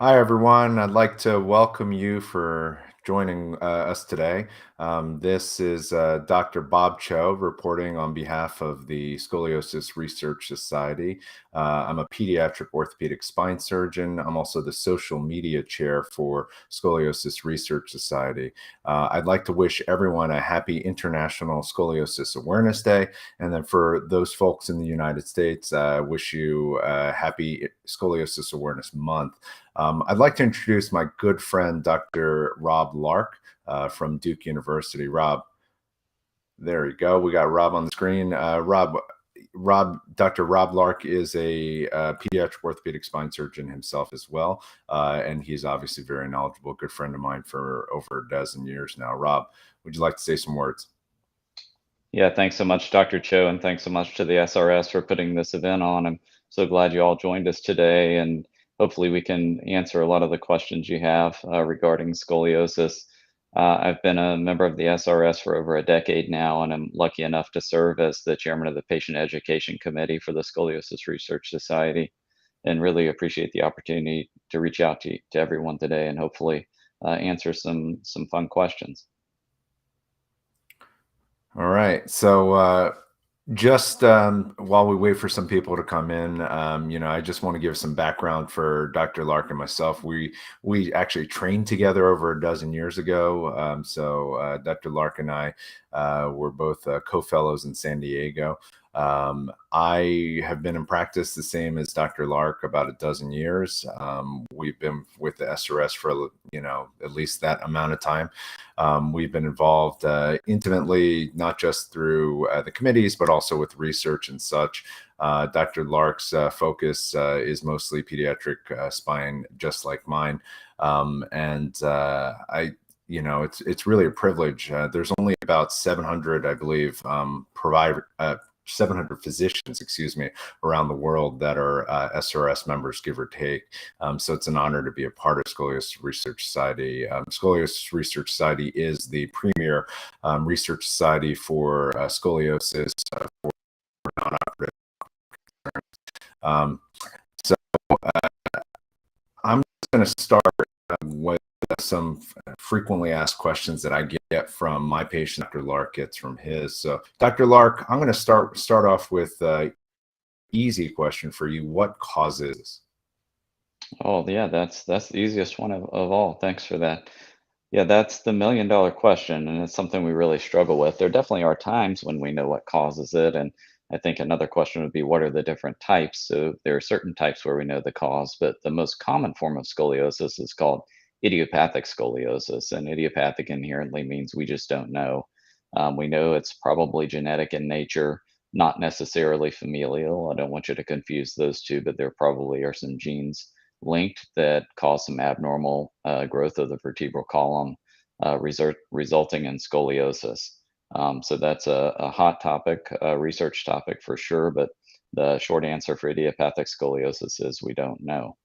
Hi, everyone. I'd like to welcome you for joining us today. This is Dr. Bob Cho reporting on behalf of the Scoliosis Research Society. I'm a pediatric orthopedic spine surgeon. I'm also the social media chair for Scoliosis Research Society. I'd like to wish everyone a happy International Scoliosis Awareness Day. And then for those folks in the United States, wish you a happy Scoliosis Awareness Month. I'd like to introduce my good friend, Dr. Rob Lark from Duke University. Rob, there you go. We got Rob on the screen. Dr. Rob Lark is a pediatric orthopedic spine surgeon himself as well, and he's obviously very knowledgeable. Good friend of mine for over a dozen years now. Rob, would you like to say some words? Yeah, thanks so much, Dr. Cho, and thanks so much to the SRS for putting this event on. I'm so glad you all joined us today, and hopefully we can answer a lot of the questions you have regarding scoliosis. I've been a member of the SRS for over a decade now, and I'm lucky enough to serve as the chairman of the Patient Education Committee for the Scoliosis Research Society, and really appreciate the opportunity to reach out to everyone today and hopefully answer some fun questions. All right. So just while we wait for some people to come in, I just want to give some background for Dr. Lark and myself. We actually trained together over a dozen years ago. Dr. Lark and I were both co-fellows in San Diego. I have been in practice the same as Dr. Lark about a dozen years. We've been with the SRS for at least that amount of time. We've been involved intimately, not just through the committees, but also with research and such. Dr. Lark's focus is mostly pediatric spine, just like mine. It's really a privilege. There's only about 700, I believe, 700 physicians, excuse me, around the world that are SRS members, give or take. So it's an honor to be a part of Scoliosis Research Society. Scoliosis Research Society is the premier research society for scoliosis for non-operative. Um, so I'm going to start with some frequently asked questions that I get from my patient. Dr. Lark gets from his. So, Dr. Lark, I'm going to start off with easy question for you. What causes? Oh, yeah, that's the easiest one of all. Thanks for that. Yeah, that's the million-dollar question, and it's something we really struggle with. There definitely are times when we know what causes it, and I think another question would be what are the different types? So there are certain types where we know the cause, but the most common form of scoliosis is called idiopathic scoliosis, and idiopathic inherently means we just don't know. We know it's probably genetic in nature, not necessarily familial. I don't want you to confuse those two, but there probably are some genes linked that cause some abnormal growth of the vertebral column, resulting in scoliosis. So that's a hot topic, a research topic for sure, but the short answer for idiopathic scoliosis is we don't know.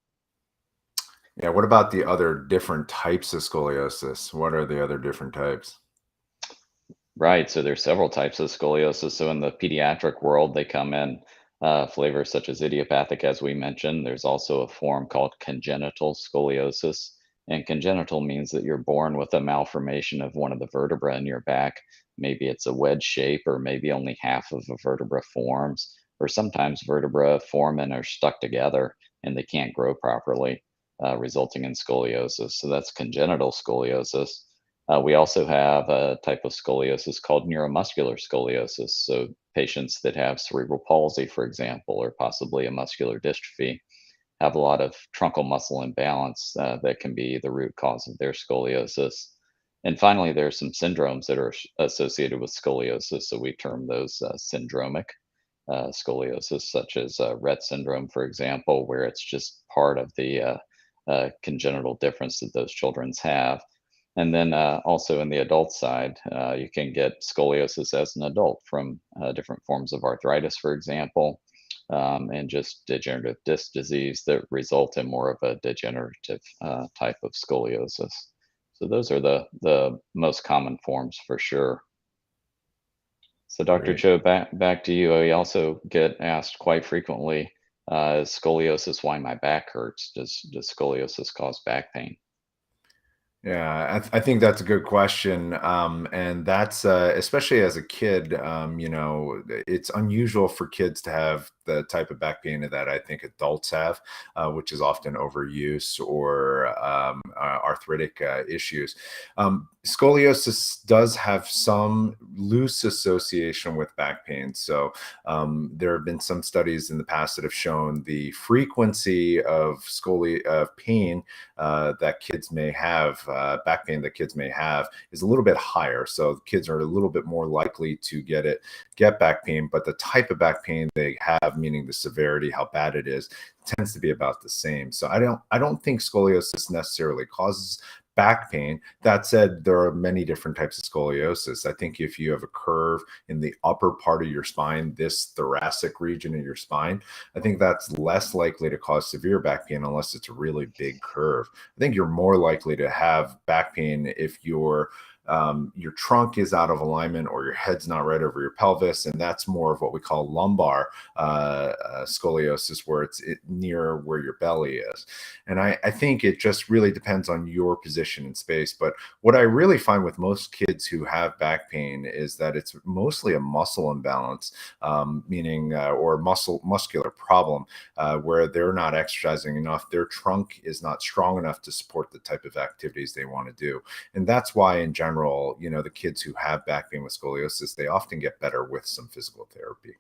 Yeah, what about the other different types of scoliosis? What are the other different types? Right. So there's several types of scoliosis. So in the pediatric world, they come in flavors such as idiopathic, as we mentioned. There's also a form called congenital scoliosis. And congenital means that you're born with a malformation of one of the vertebrae in your back. Maybe it's a wedge shape, or maybe only half of a vertebra forms, or sometimes vertebrae form and are stuck together and they can't grow properly, resulting in scoliosis. So that's congenital scoliosis. We also have a type of scoliosis called neuromuscular scoliosis. So, patients that have cerebral palsy, for example, or possibly a muscular dystrophy, have a lot of truncal muscle imbalance that can be the root cause of their scoliosis. And finally, there are some syndromes that are associated with scoliosis. So, we term those syndromic scoliosis, such as Rett syndrome, for example, where it's just part of the congenital difference that those children have. And then also in the adult side, you can get scoliosis as an adult from different forms of arthritis, for example, and just degenerative disc disease that result in more of a degenerative type of scoliosis. So those are the most common forms for sure. So Dr. Great. Cho, back to you. I also get asked quite frequently Is scoliosis why my back hurts? Does scoliosis cause back pain? Yeah, I think that's a good question. And that's especially as a kid, it's unusual for kids to have the type of back pain that I think adults have, which is often overuse or arthritic issues. Scoliosis does have some loose association with back pain. So there have been some studies in the past that have shown the frequency of of pain that kids may have, back pain that kids may have, is a little bit higher. So kids are a little bit more likely to get back pain, but the type of back pain they have, meaning the severity, how bad it is, tends to be about the same. So I don't think scoliosis necessarily causes back pain. That said, there are many different types of scoliosis. I think if you have a curve in the upper part of your spine, this thoracic region of your spine, I think that's less likely to cause severe back pain unless it's a really big curve. I think you're more likely to have back pain if your trunk is out of alignment or your head's not right over your pelvis, and that's more of what we call lumbar scoliosis, where it's near where your belly is. And I think it just really depends on your position in space. But what I really find with most kids who have back pain is that it's mostly a muscle imbalance, meaning or muscular problem, where they're not exercising enough. Their trunk is not strong enough to support the type of activities they want to do. And that's why, in general, the kids who have back pain with scoliosis, they often get better with some physical therapy.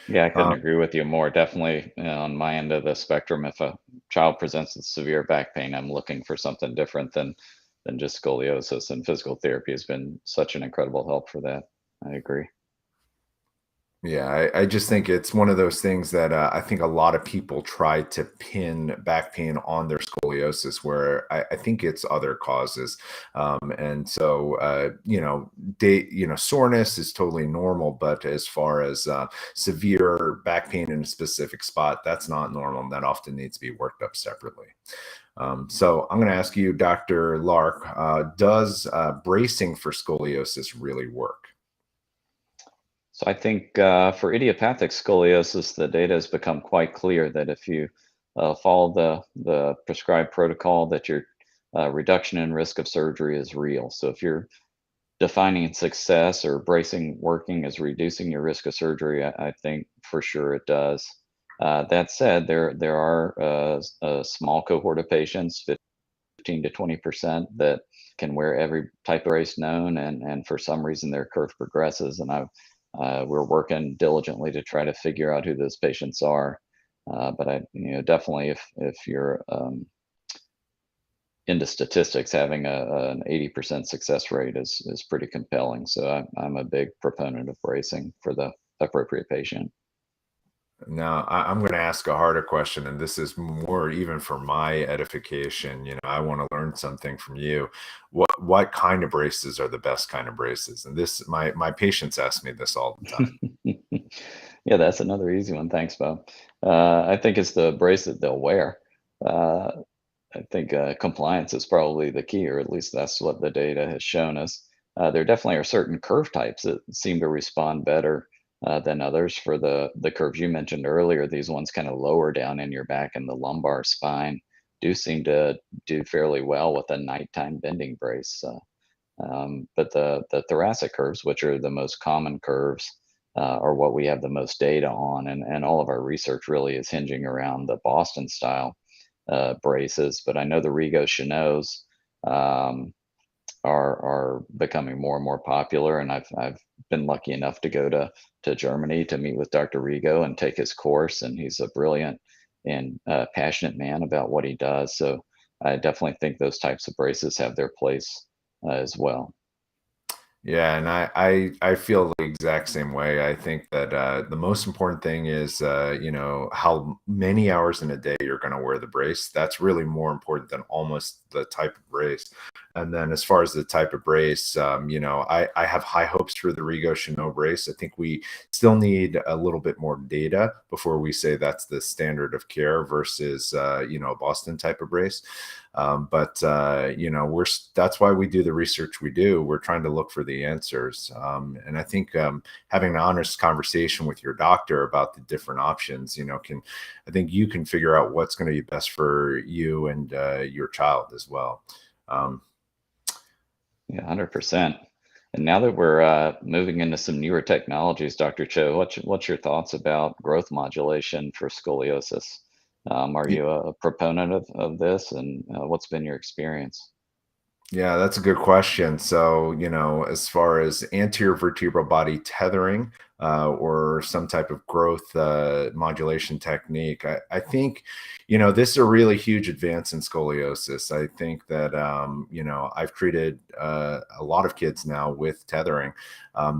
Yeah, I couldn't Um, agree with you more. Definitely, on my end of the spectrum, if a child presents with severe back pain, I'm looking for something different than just scoliosis. And physical therapy has been such an incredible help for that. I agree. Yeah, I just think it's one of those things that I think a lot of people try to pin back pain on their scoliosis, where I think it's other causes. And so, soreness is totally normal, but as far as severe back pain in a specific spot, that's not normal. And that often needs to be worked up separately. So I'm going to ask you, Dr. Lark, does bracing for scoliosis really work? So I think for idiopathic scoliosis, the data has become quite clear that if you follow the prescribed protocol, that your reduction in risk of surgery is real. So if you're defining success or bracing working as reducing your risk of surgery, I think for sure it does. That said, there are a small cohort of patients, 15 to 20%, that can wear every type of brace known, and for some reason their curve progresses. And we're working diligently to try to figure out who those patients are. But definitely if you're into statistics, having an 80% success rate is pretty compelling. So I'm a big proponent of bracing for the appropriate patient. Now, I'm going to ask a harder question, and this is more even for my edification. I want to learn something from you. What kind of braces are the best kind of braces? And this, my patients ask me this all the time. Yeah, that's another easy one. Thanks, Bob. I think it's the bracelet they'll wear. Uh, I think compliance is probably the key, or at least that's what the data has shown us. There definitely are certain curve types that seem to respond better than others. For the curves you mentioned earlier, these ones kind of lower down in your back and the lumbar spine do seem to do fairly well with a nighttime bending brace. But the thoracic curves, which are the most common curves, are what we have the most data on, and all of our research really is hinging around the Boston style braces. But I know the Rigo Chenots um, are becoming more and more popular, and I've been lucky enough to go to Germany to meet with Dr. Rigo and take his course, and he's a brilliant and passionate man about what he does. So I definitely think those types of braces have their place as well. Yeah, and I feel the exact same way. I think that the most important thing is how many hours in a day you're going to wear the brace. That's really more important than almost the type of brace brace. And then as far as the type of brace, I have high hopes for the Rigo Chanel brace. I think we still need a little bit more data before we say that's the standard of care versus, a Boston type of brace. That's why we do the research we do. We're trying to look for the answers. And I think having an honest conversation with your doctor about the different options, I think you can figure out what's going to be best for you and your child as well. Yeah, 100%. And now that we're moving into some newer technologies, Dr. Cho, what's your thoughts about growth modulation for scoliosis? Are you a proponent of this, and what's been your experience? Yeah, that's a good question. So, as far as anterior vertebral body tethering or some type of growth modulation technique, I think, this is a really huge advance in scoliosis. I think that, I've treated a lot of kids now with tethering.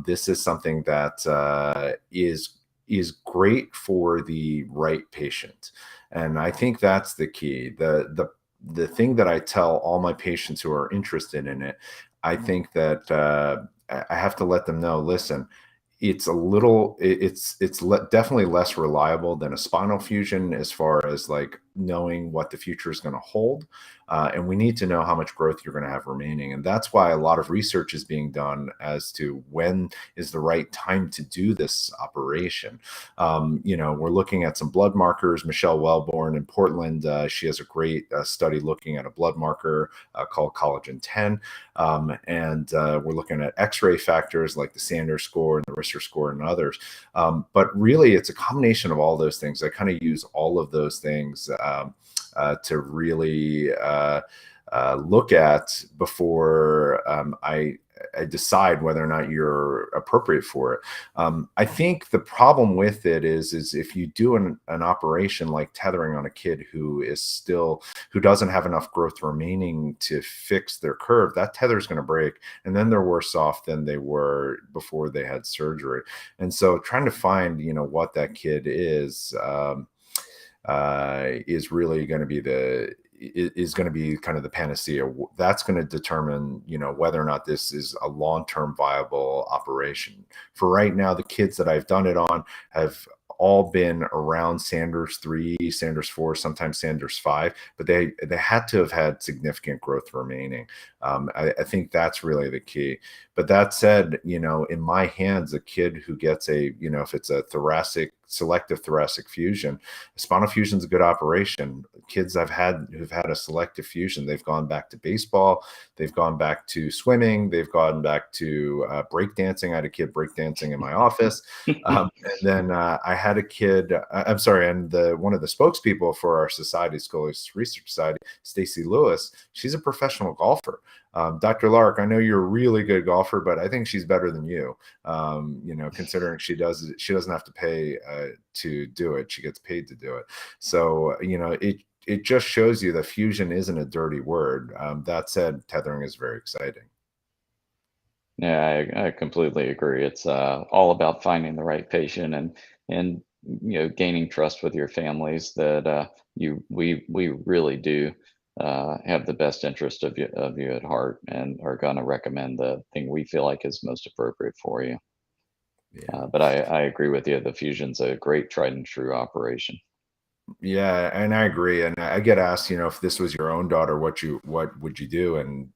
This is something that is great for the right patient. And I think that's the key. The thing that I tell all my patients who are interested in it, I think that I have to let them know, listen, definitely less reliable than a spinal fusion as far as like knowing what the future is going to hold. And we need to know how much growth you're going to have remaining. And that's why a lot of research is being done as to when is the right time to do this operation. We're looking at some blood markers. Michelle Wellborn in Portland, she has a great study looking at a blood marker called collagen 10. We're looking at X-ray factors like the Sanders score and the Risser score and others. But really, it's a combination of all those things. I kind of use all of those things to really look at before I decide whether or not you're appropriate for it. I think the problem with it is if you do an operation like tethering on a kid who doesn't have enough growth remaining to fix their curve, that tether is going to break, and then they're worse off than they were before they had surgery. And so trying to find, what that kid is really going to be kind of the panacea. That's going to determine, whether or not this is a long-term viable operation. For right now, the kids that I've done it on have all been around Sanders 3, Sanders 4, sometimes Sanders 5, but they had to have had significant growth remaining. I think that's really the key. But that said, in my hands, a kid who gets if it's a selective thoracic fusion, spinal fusion is a good operation. Kids who've had a selective fusion, they've gone back to baseball, they've gone back to swimming, they've gone back to breakdancing. I had a kid breakdancing in my office. And then I had a kid, I'm sorry, and one of the spokespeople for our society, Scoliosis Research Society, Stacy Lewis, she's a professional golfer. Dr. Lark, I know you're a really good golfer, but I think she's better than you. Considering she doesn't have to pay to do it; she gets paid to do it. So it just shows you that fusion isn't a dirty word. That said, tethering is very exciting. Yeah, I completely agree. It's all about finding the right patient and gaining trust with your families that we really do have the best interest of you at heart and are going to recommend the thing we feel like is most appropriate for you. Yeah. But I agree with you. The fusion's a great tried and true operation. Yeah, and I agree. And I get asked, if this was your own daughter, what would you do? And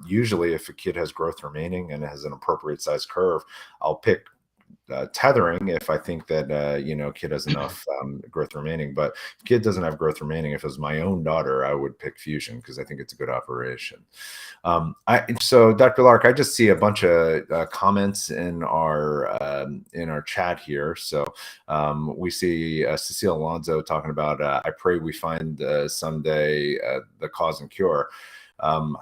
usually if a kid has growth remaining and has an appropriate size curve, I'll pick tethering if I think that kid has enough growth remaining. But if kid doesn't have growth remaining, if it was my own daughter, I would pick fusion because I think it's a good operation. So Dr. Lark, I just see a bunch of comments in our chat here. So we see Cecile Alonso talking about I pray we find someday the cause and cure.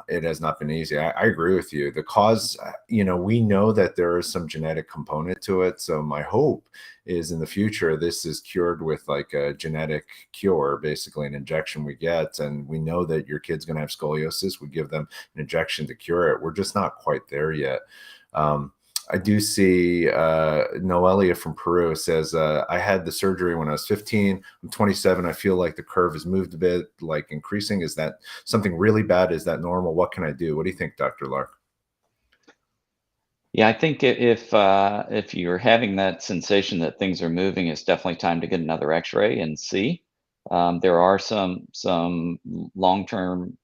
It has not been easy. I agree with you. The cause, we know that there is some genetic component to it. So my hope is in the future, this is cured with like a genetic cure, basically an injection we get. And we know that your kid's going to have scoliosis. We give them an injection to cure it. We're just not quite there yet. I do see Noelia from Peru says, I had the surgery when I was 15. I'm 27. I feel like the curve has moved a bit, like increasing. Is that something really bad? Is that normal? What can I do? What do you think, Dr. Lark? Yeah, I think if you're having that sensation that things are moving, it's definitely time to get another X-ray and see. There are some long-term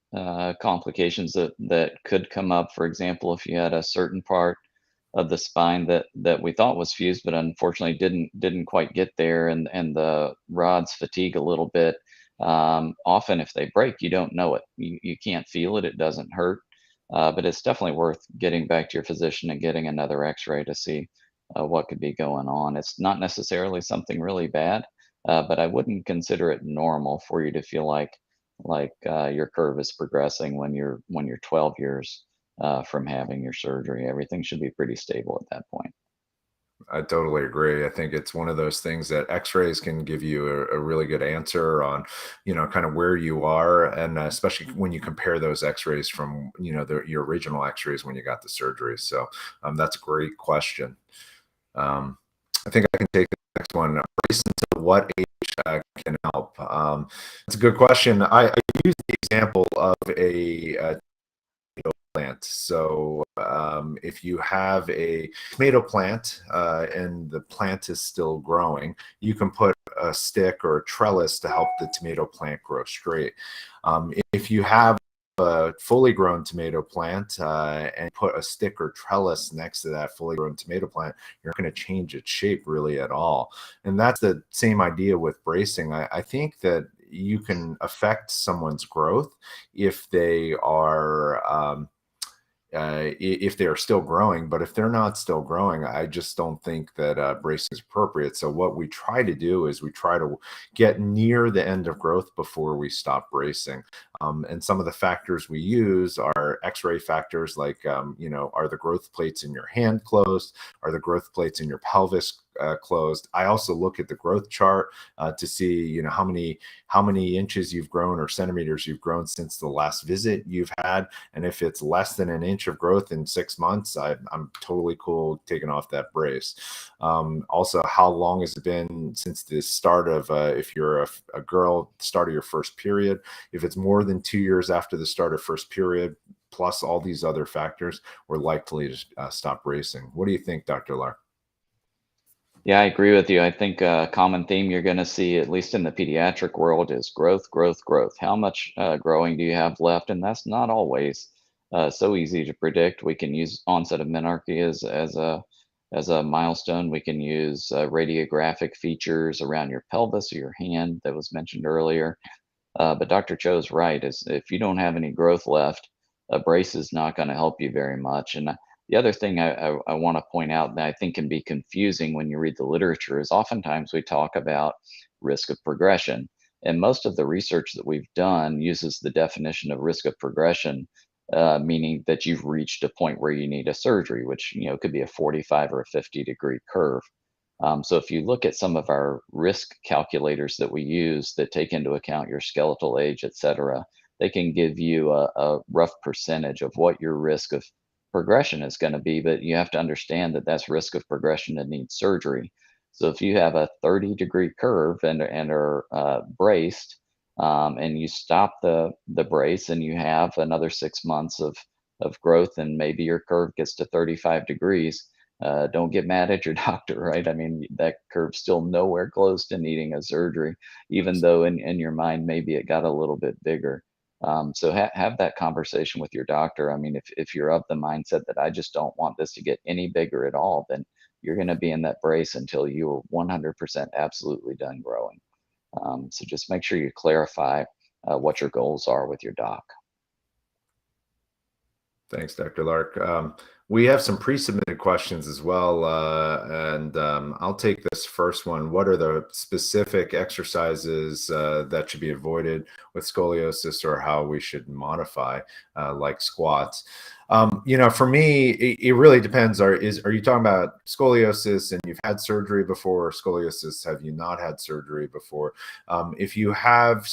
complications that could come up. For example, if you had a certain part of the spine that we thought was fused, but unfortunately didn't quite get there, and the rods fatigue a little bit. Often, if they break, you don't know it. You can't feel it. It doesn't hurt, but it's definitely worth getting back to your physician and getting another X-ray to see what could be going on. It's not necessarily something really bad, but I wouldn't consider it normal for you to feel like your curve is progressing when you're 12 years from having your surgery. Everything should be pretty stable at that point. I totally agree. I think it's one of those things that X-rays can give you a really good answer on, kind of where you are, and especially when you compare those X-rays from, your original X-rays when you got the surgery. So that's a great question. Um, I think I can take the next one. Brace until what age can help? It's a good question. I use the example of a plant. So if you have a tomato plant and the plant is still growing, you can put a stick or a trellis to help the tomato plant grow straight. If you have a fully grown tomato plant and put a stick or trellis next to that fully grown tomato plant, you're not going to change its shape really at all. And that's the same idea with bracing. I think that you can affect someone's growth if they are if they're still growing. But if they're not still growing, I just don't think that bracing is appropriate. So what we try to do is we try to get near the end of growth before we stop bracing. And some of the factors we use are X-ray factors, like are the growth plates in your hand closed? Are the growth plates in your pelvis closed? I also look at the growth chart to see how many inches you've grown or centimeters you've grown since the last visit you've had. And if it's less than an inch of growth in 6 months, I'm totally cool taking off that brace. Also, how long has it been since the start of, if you're a girl, start of your first period? If it's more than 2 years after the start of first period, plus all these other factors, we're likely to stop bracing. What do you think, Dr. Lark? Yeah, I agree with you. I think a common theme you're going to see, at least in the pediatric world, is growth, growth, growth. How much growing do you have left? And that's not always so easy to predict. We can use onset of menarche as a milestone. We can use radiographic features around your pelvis or your hand that was mentioned earlier. But Dr. Cho's right. Is if you don't have any growth left, a brace is not going to help you very much. And the other thing I want to point out that I think can be confusing when you read the literature is oftentimes we talk about risk of progression. And most of the research that we've done uses the definition of risk of progression, meaning that you've reached a point where you need a surgery, which could be a 45 or a 50-degree curve. So if you look at some of our risk calculators that we use that take into account your skeletal age, et cetera, they can give you a rough percentage of what your risk of progression is going to be. But you have to understand that that's risk of progression that needs surgery. So if you have a 30-degree curve and are braced, and you stop the brace and you have another 6 months of growth, and maybe your curve gets to 35 degrees, don't get mad at your doctor, right? I mean, that curve's still nowhere close to needing a surgery, even though in your mind, maybe it got a little bit bigger. So have that conversation with your doctor. I mean, if you're of the mindset that I just don't want this to get any bigger at all, then you're going to be in that brace until you're 100% absolutely done growing. So just make sure you clarify what your goals are with your doc. Thanks, Dr. Lark. We have some pre-submitted questions as well, and I'll take this first one. What are the specific exercises that should be avoided with scoliosis, or how we should modify, like squats? For me, it really depends. Are you talking about scoliosis and you've had surgery before, or scoliosis have you not had surgery before? If you have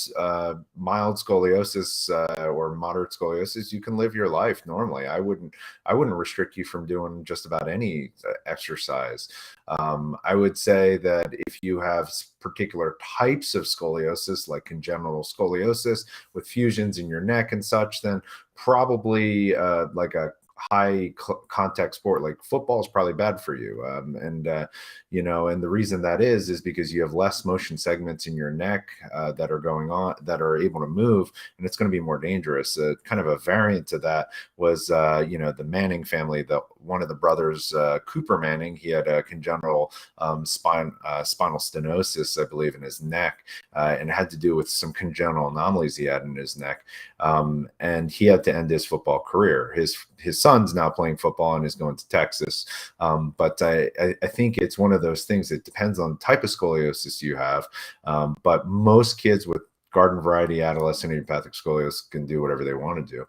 mild scoliosis or moderate scoliosis, you can live your life normally. I wouldn't restrict restrict you from doing just about any exercise. I would say that if you have particular types of scoliosis, like congenital scoliosis with fusions in your neck and such, then probably like a high contact sport like football is probably bad for you. And the reason that is because you have less motion segments in your neck that are going on, that are able to move, and it's going to be more dangerous. Kind of a variant to that was, the Manning family. One of the brothers, Cooper Manning, he had a congenital spinal stenosis, I believe, in his neck, and it had to do with some congenital anomalies he had in his neck. And he had to end his football career. His son's now playing football and is going to Texas. But I think it's one of those things that depends on the type of scoliosis you have. But most kids with garden variety adolescent idiopathic scoliosis can do whatever they want to do.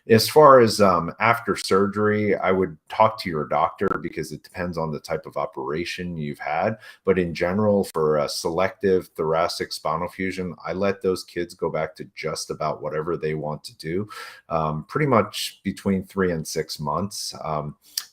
As far as after surgery, I would talk to your doctor because it depends on the type of operation you've had. But in general, for a selective thoracic spinal fusion, I let those kids go back to just about whatever they want to do, pretty much between 3 and 6 months.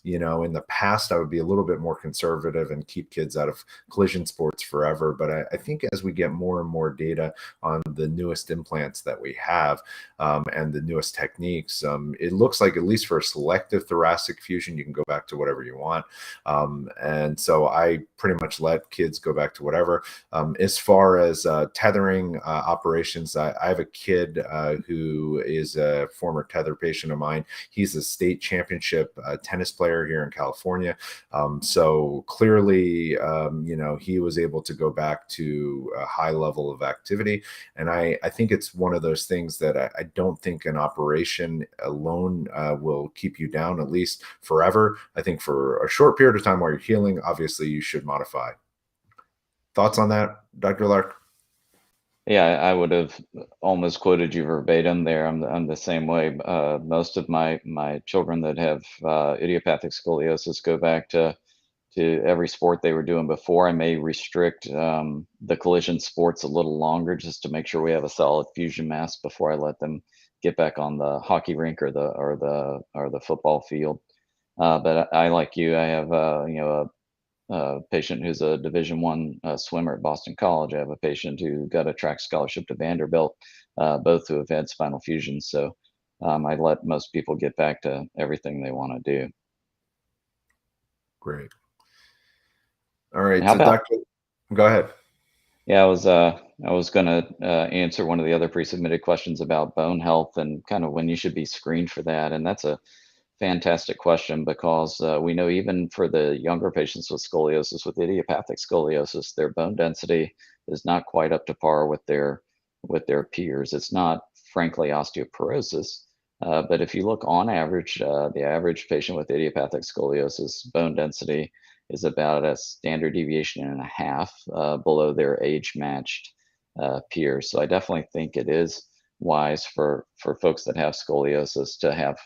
In the past, I would be a little bit more conservative and keep kids out of collision sports forever. But I think as we get more and more data on the newest implants that we have and the newest techniques, it looks like, at least for a selective thoracic fusion, you can go back to whatever you want. And so I pretty much let kids go back to whatever. As far as tethering operations, I have a kid who is a former tether patient of mine. He's a state championship tennis player here in California. So clearly, he was able to go back to a high level of activity. And I think it's one of those things that I don't think an operation alone will keep you down, at least forever. I think for a short period of time while you're healing, obviously you should modify. Thoughts on that, Dr. Lark? Yeah, I would have almost quoted you verbatim there. I'm the same way. Most of my children that have idiopathic scoliosis go back to every sport they were doing before. I may restrict the collision sports a little longer just to make sure we have a solid fusion mass before I let them get back on the hockey rink or the football field. But I, like you, I have a patient who's a Division I swimmer at Boston College. I have a patient who got a track scholarship to Vanderbilt, both who have had spinal fusions. So I let most people get back to everything they want to do. Great. All right. How So, about Dr. Go ahead. Yeah, I was gonna answer one of the other pre-submitted questions about bone health and kind of when you should be screened for that. And that's a fantastic question because we know even for the younger patients with scoliosis, with idiopathic scoliosis, their bone density is not quite up to par with their peers. It's not, frankly, osteoporosis. But if you look on average, the average patient with idiopathic scoliosis bone density is about a standard deviation and a half below their age-matched peers. So I definitely think it is wise for folks that have scoliosis to have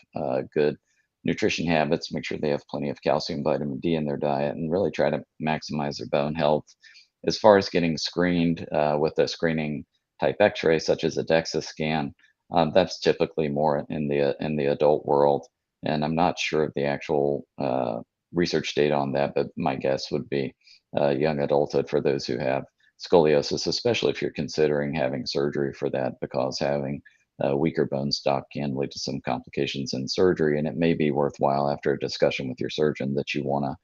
good nutrition habits, make sure they have plenty of calcium, vitamin D in their diet, and really try to maximize their bone health. As far as getting screened with a screening type X-ray, such as a DEXA scan, that's typically more in the adult world, and I'm not sure of the actual research data on that, but my guess would be young adulthood for those who have scoliosis, especially if you're considering having surgery for that, because having weaker bone stock can lead to some complications in surgery, and it may be worthwhile after a discussion with your surgeon that you want to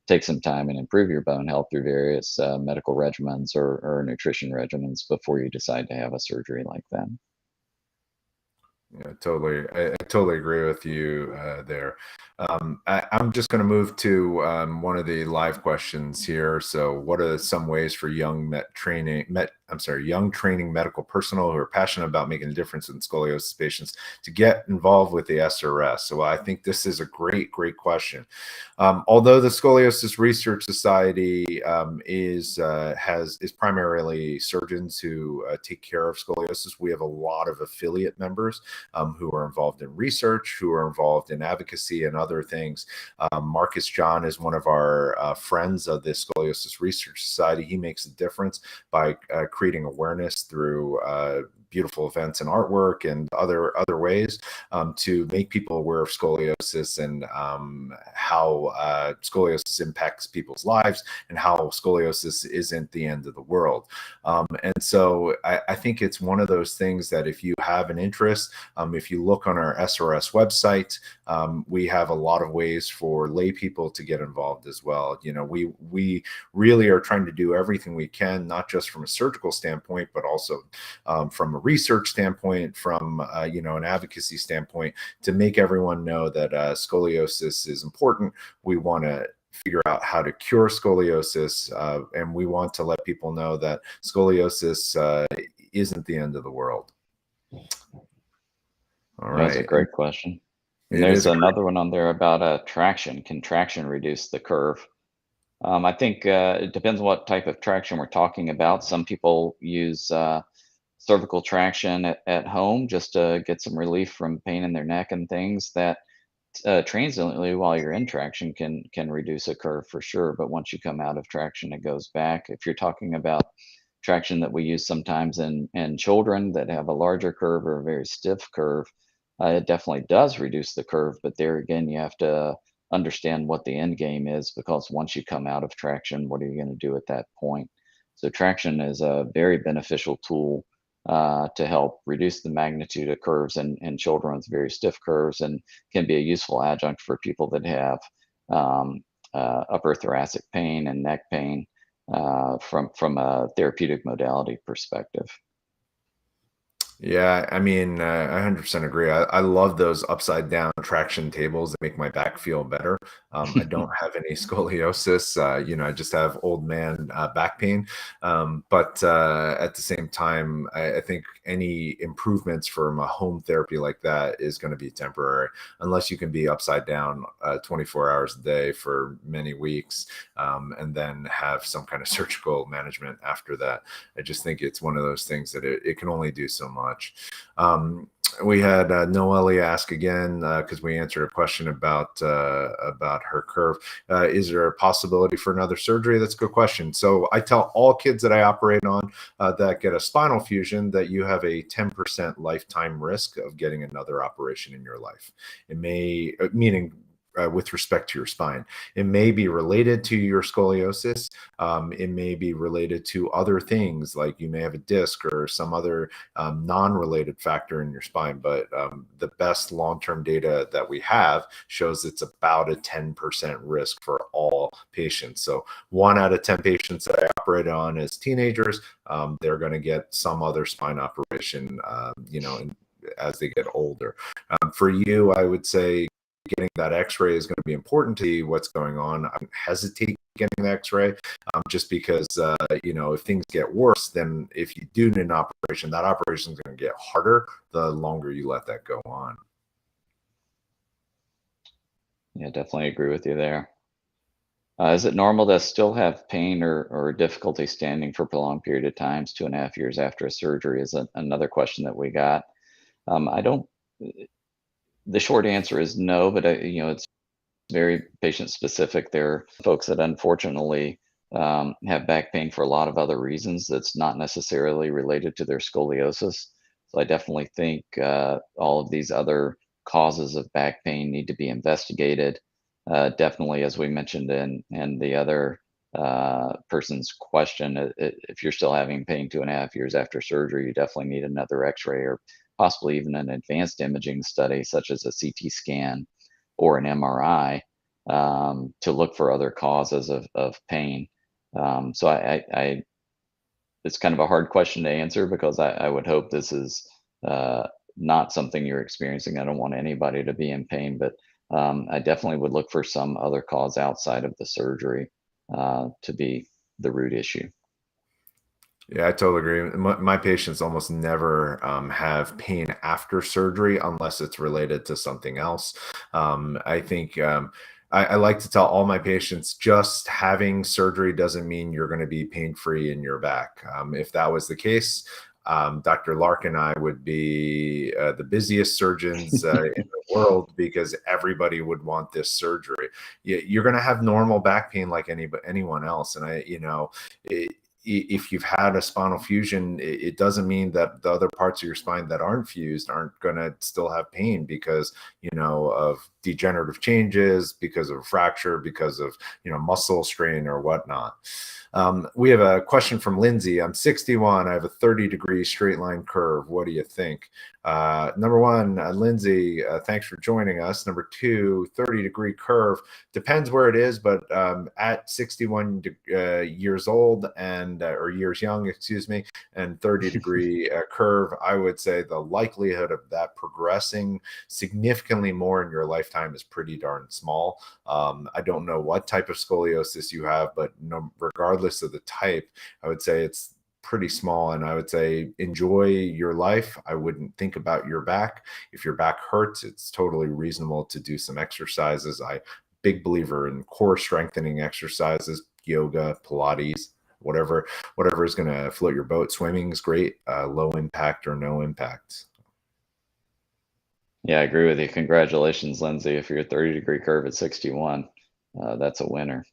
take some time and improve your bone health through various medical regimens or nutrition regimens before you decide to have a surgery like that. Yeah, totally. I totally agree with you there. I'm just going to move to one of the live questions here. So, what are some ways for young training medical personnel who are passionate about making a difference in scoliosis patients to get involved with the SRS? So, I think this is a great question. Although the Scoliosis Research Society is primarily surgeons who take care of scoliosis, we have a lot of affiliate members who are involved in research, who are involved in advocacy and other things. Marcus John is one of our friends of the Scoliosis Research Society. He makes a difference by creating awareness through beautiful events and artwork and other ways to make people aware of scoliosis and how scoliosis impacts people's lives and how scoliosis isn't the end of the world. And so I think it's one of those things that if you have an interest, if you look on our SRS website, we have a lot of ways for lay people to get involved as well. You know, we really are trying to do everything we can, not just from a surgical standpoint, but also from a research standpoint, from you know, an advocacy standpoint, to make everyone know that scoliosis is important. We want to figure out how to cure scoliosis, and we want to let people know that scoliosis isn't the end of the world. All That's a right. great question. And It there's is another one on there about traction. Can traction reduce the curve? I think it depends on what type of traction we're talking about. Some people use cervical traction at home just to get some relief from pain in their neck and things. That transiently, while you're in traction, can reduce a curve for sure. But once you come out of traction, it goes back. If you're talking about traction that we use sometimes in children that have a larger curve or a very stiff curve, it definitely does reduce the curve. But there again, you have to understand what the end game is, because once you come out of traction, what are you going to do at that point? So traction is a very beneficial tool to help reduce the magnitude of curves in children with very stiff curves, and can be a useful adjunct for people that have um, upper thoracic pain and neck pain from a therapeutic modality perspective. Yeah, I mean, I 100% agree. I love those upside down traction tables that make my back feel better. I don't have any scoliosis. You know, I just have old man back pain. But at the same time, I think any improvements from a home therapy like that is going to be temporary, unless you can be upside down 24 hours a day for many weeks, and then have some kind of surgical management after that. I just think it's one of those things that it can only do so much. We had Noelia ask again, because we answered a question about her curve. Is there a possibility for another surgery? That's a good question. So I tell all kids that I operate on that get a spinal fusion that you have a 10% lifetime risk of getting another operation in your life. It may, meaning with respect to your spine. It may be related to your scoliosis. It may be related to other things, like you may have a disc or some other non-related factor in your spine. But the best long-term data that we have shows it's about a 10% risk for all patients. So 1 out of 10 patients that I operate on as teenagers, they're going to get some other spine operation, you know, as they get older. For you, I would say getting that x-ray is going to be important to see what's going on. I don't hesitate getting the x-ray, just because you know, if things get worse, then if you do need an operation, that operation is going to get harder the longer you let that go on. Yeah, definitely agree with you there. Is it normal to still have pain or difficulty standing for a prolonged period of times, 2.5 years after a surgery? Is another question that we got. I don't. The short answer is no, but you know, it's very patient specific. There are folks that unfortunately have back pain for a lot of other reasons that's not necessarily related to their scoliosis. So I definitely think all of these other causes of back pain need to be investigated. Definitely, as we mentioned in the other person's question, if you're still having pain 2.5 years after surgery, you definitely need another X-ray, or possibly even an advanced imaging study such as a CT scan or an MRI, to look for other causes of pain. So it's kind of a hard question to answer, because I would hope this is not something you're experiencing. I don't want anybody to be in pain, but I definitely would look for some other cause outside of the surgery to be the root issue. Yeah, I totally agree. My patients almost never have pain after surgery unless it's related to something else. I think I like to tell all my patients, just having surgery doesn't mean you're going to be pain-free in your back. If that was the case, Dr. Lark and I would be the busiest surgeons in the world, because everybody would want this surgery. You're going to have normal back pain like anyone else. And you know, if you've had a spinal fusion, it doesn't mean that the other parts of your spine that aren't fused aren't going to still have pain because, of degenerative changes, because of fracture, because of, muscle strain or whatnot. We have a question from Lindsay. I'm 61. I have a 30-degree straight line curve. What do you think? Number one, Lindsay, thanks for joining us. Number two, 30-degree curve depends where it is, but at 61 years old or years young, excuse me, and 30-degree curve, I would say the likelihood of that progressing significantly more in your lifetime is pretty darn small. I don't know what type of scoliosis you have, but regardless of the type, I would say it's pretty small. And I would say enjoy your life. I wouldn't think about your back. If your back hurts, it's totally reasonable to do some exercises. Big believer in core strengthening exercises, yoga, Pilates, whatever is going to float your boat. Swimming is great, low impact or no impact. Yeah, I agree with you. Congratulations, Lindsay. If you're a 30-degree curve at 61, that's a winner.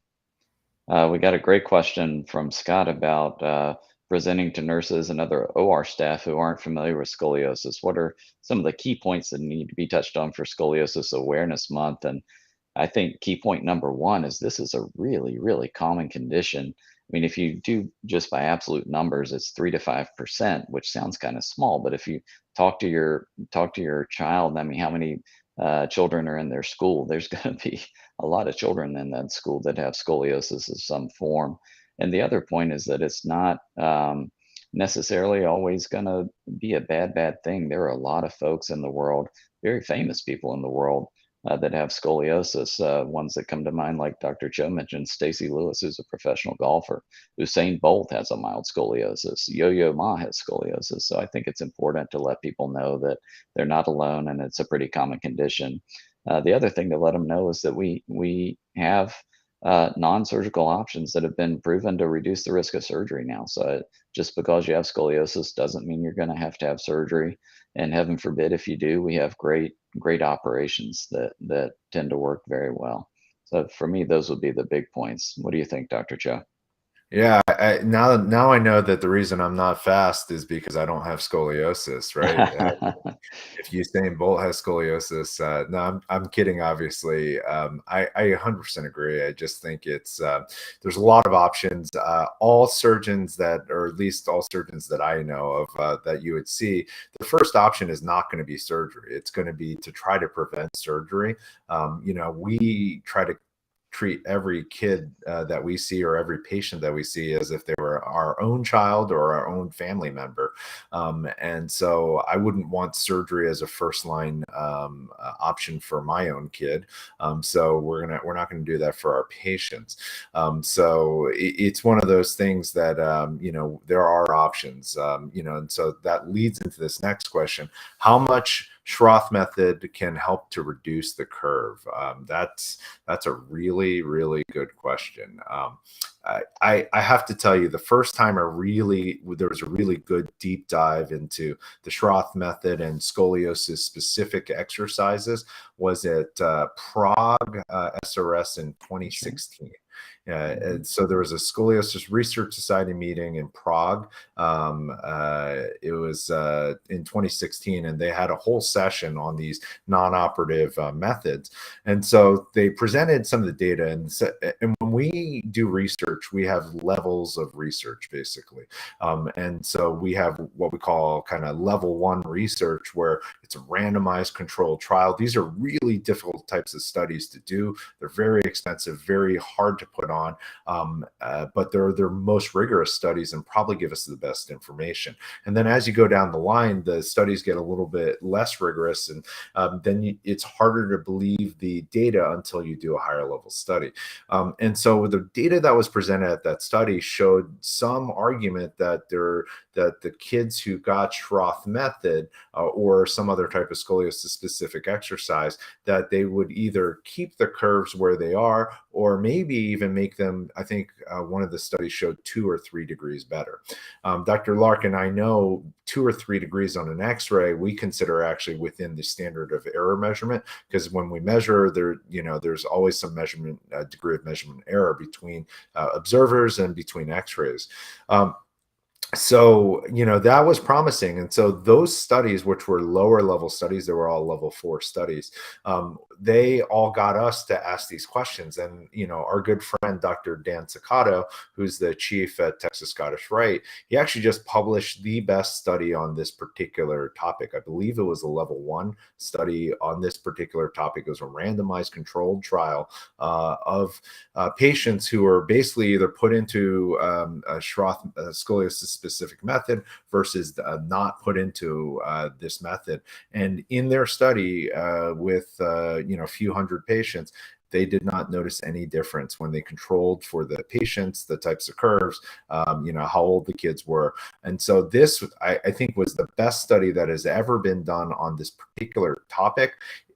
We got a great question from Scott about presenting to nurses and other OR staff who aren't familiar with scoliosis. What are some of the key points that need to be touched on for Scoliosis Awareness Month? And I think key point number one is this is a really, really common condition. I mean, if you do just by absolute numbers, it's 3 to 5%, which sounds kind of small. But if you talk to your child, I mean, how many children are in their school? There's going to be a lot of children in that school that have scoliosis of some form. And the other point is that it's not necessarily always going to be a bad thing. There are a lot of folks in the world, very famous people in the world, that have scoliosis. Ones that come to mind, like Dr. Cho mentioned, Stacy Lewis, who's a professional golfer. Usain Bolt has a mild scoliosis. Yo-Yo Ma has scoliosis. So I think it's important to let people know that they're not alone and it's a pretty common condition. The other thing to let them know is that we have non-surgical options that have been proven to reduce the risk of surgery now. So just because you have scoliosis doesn't mean you're going to have surgery. And heaven forbid if you do, we have great operations that tend to work very well. So for me, those would be the big points. What do you think, Dr. Cho? Yeah, now I know that the reason I'm not fast is because I don't have scoliosis, right? If Usain Bolt has scoliosis, no, I'm kidding, obviously. I 100% agree. I just think there's a lot of options. All surgeons or at least all surgeons that I know of that you would see, the first option is not going to be surgery. It's going to be to try to prevent surgery. We try to treat every kid that we see or every patient that we see as if they were our own child or our own family member. And so I wouldn't want surgery as a first line option for my own kid. So we're not going to do that for our patients. So it's one of those things that, there are options, and so that leads into this next question. How much Schroth method can help to reduce the curve? That's a really, really good question. I have to tell you, the first time there was a really good deep dive into the Schroth method and scoliosis specific exercises was at Prague SRS in 2016. And so there was a Scoliosis Research Society meeting in Prague. It was in 2016, and they had a whole session on these non-operative methods. And so they presented some of the data. And when we do research, we have levels of research, basically. And so we have what we call kind of level 1 research, where it's a randomized controlled trial. These are really difficult types of studies to do. They're very expensive, very hard to put on, but they're most rigorous studies and probably give us the best information. And then as you go down the line, the studies get a little bit less rigorous, and then it's harder to believe the data until you do a higher level study. And so the data that was presented at that study showed some argument that the kids who got Schroth method or some other type of scoliosis specific exercise, that they would either keep the curves where they are or maybe even make make them, I think one of the studies showed 2 or 3 degrees better. Dr. Lark and I know 2 or 3 degrees on an X-ray, we consider actually within the standard of error measurement, because when we measure there, there's always some measurement, degree of measurement error between observers and between X-rays. So that was promising, and so those studies, which were lower level studies, they were all level 4 studies, they all got us to ask these questions. And our good friend Dr. Dan Ciccato, who's the chief at Texas Scottish Rite, he actually just published the best study on this particular topic. I believe it was a level 1 study on this particular topic. It was a randomized controlled trial of patients who are basically either put into a Schroth scoliosis specific method versus not put into this method. And in their study with a few hundred patients, they did not notice any difference when they controlled for the patients, the types of curves, how old the kids were. And so this, I think, was the best study that has ever been done on this particular topic.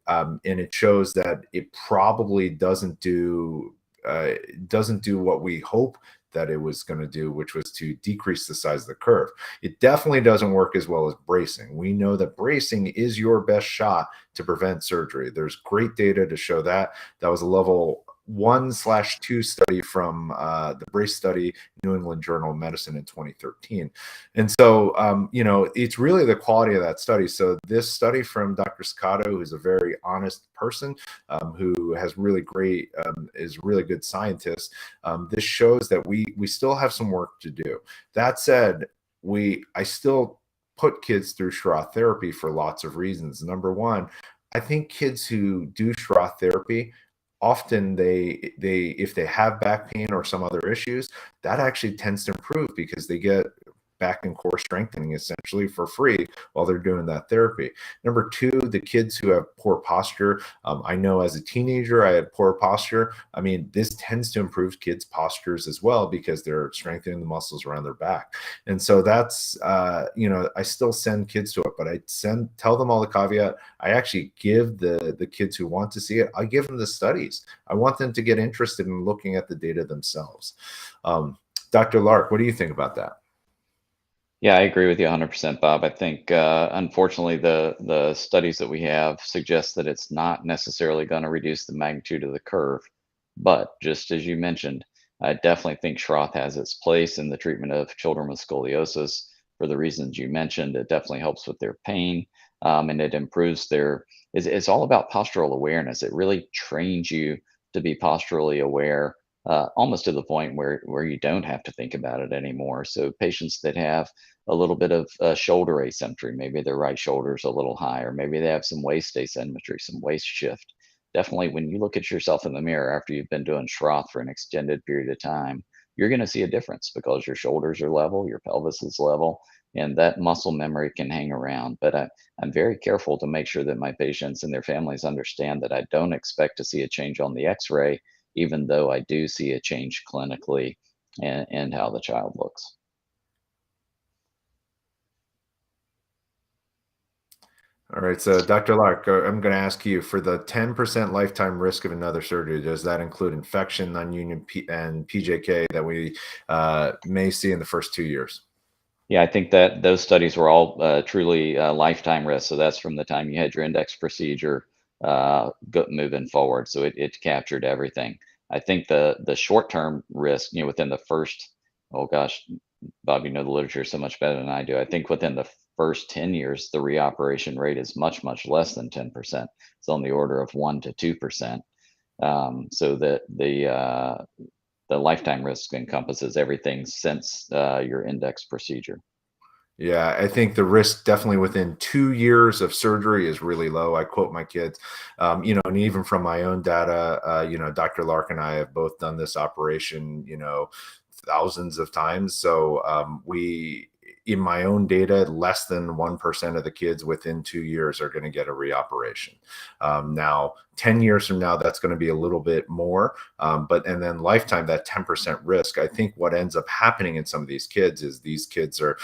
And it shows that it probably doesn't do what we hope that it was going to do, which was to decrease the size of the curve. It definitely doesn't work as well as bracing. We know that bracing is your best shot to prevent surgery. There's great data to show that. That was a level 1/2 study from the brace study, New England Journal of Medicine in 2013. And so, it's really the quality of that study. So this study from Dr. Scotto, who's a very honest person, who has really great, is a really good scientist. This shows that we still have some work to do. That said, I still put kids through Schroth therapy for lots of reasons. Number one, I think kids who do Schroth therapy, often they if they have back pain or some other issues, that actually tends to improve because they get back and core strengthening essentially for free while they're doing that therapy. Number two, the kids who have poor posture. I know as a teenager, I had poor posture. I mean, this tends to improve kids' postures as well because they're strengthening the muscles around their back. And so that's, I still send kids to it, but tell them all the caveat. I actually give the kids who want to see it, I give them the studies. I want them to get interested in looking at the data themselves. Dr. Lark, what do you think about that? Yeah, I agree with you 100%, Bob. I think, unfortunately, the studies that we have suggest that it's not necessarily going to reduce the magnitude of the curve. But just as you mentioned, I definitely think Schroth has its place in the treatment of children with scoliosis for the reasons you mentioned. It definitely helps with their pain, and it improves their. It's all about postural awareness. It really trains you to be posturally aware, almost to the point where you don't have to think about it anymore. So patients that have a little bit of shoulder asymmetry, maybe their right shoulder's a little higher, maybe they have some waist asymmetry, some waist shift. Definitely, when you look at yourself in the mirror after you've been doing Schroth for an extended period of time, you're going to see a difference because your shoulders are level, your pelvis is level, and that muscle memory can hang around. But I'm very careful to make sure that my patients and their families understand that I don't expect to see a change on the x-ray, even though I do see a change clinically and how the child looks. All right, so Dr. Lark, I'm going to ask you for the 10% lifetime risk of another surgery. Does that include infection, non-union, and PJK that we may see in the first 2 years? Yeah, I think that those studies were all truly lifetime risks. So that's from the time you had your index procedure moving forward. So it captured everything. I think the short term risk, within the first, oh gosh, Bob, you know the literature so much better than I do. I think within the first 10 years, the reoperation rate is much, much less than 10%. It's on the order of 1 to 2%. So that the lifetime risk encompasses everything since your index procedure. Yeah, I think the risk definitely within 2 years of surgery is really low. I quote my kids, and even from my own data, Dr. Lark and I have both done this operation, thousands of times. So in my own data, less than 1% of the kids within 2 years are going to get a reoperation. Now, 10 years from now, that's going to be a little bit more. And then lifetime, that 10% risk, I think what ends up happening in some of these kids is these kids are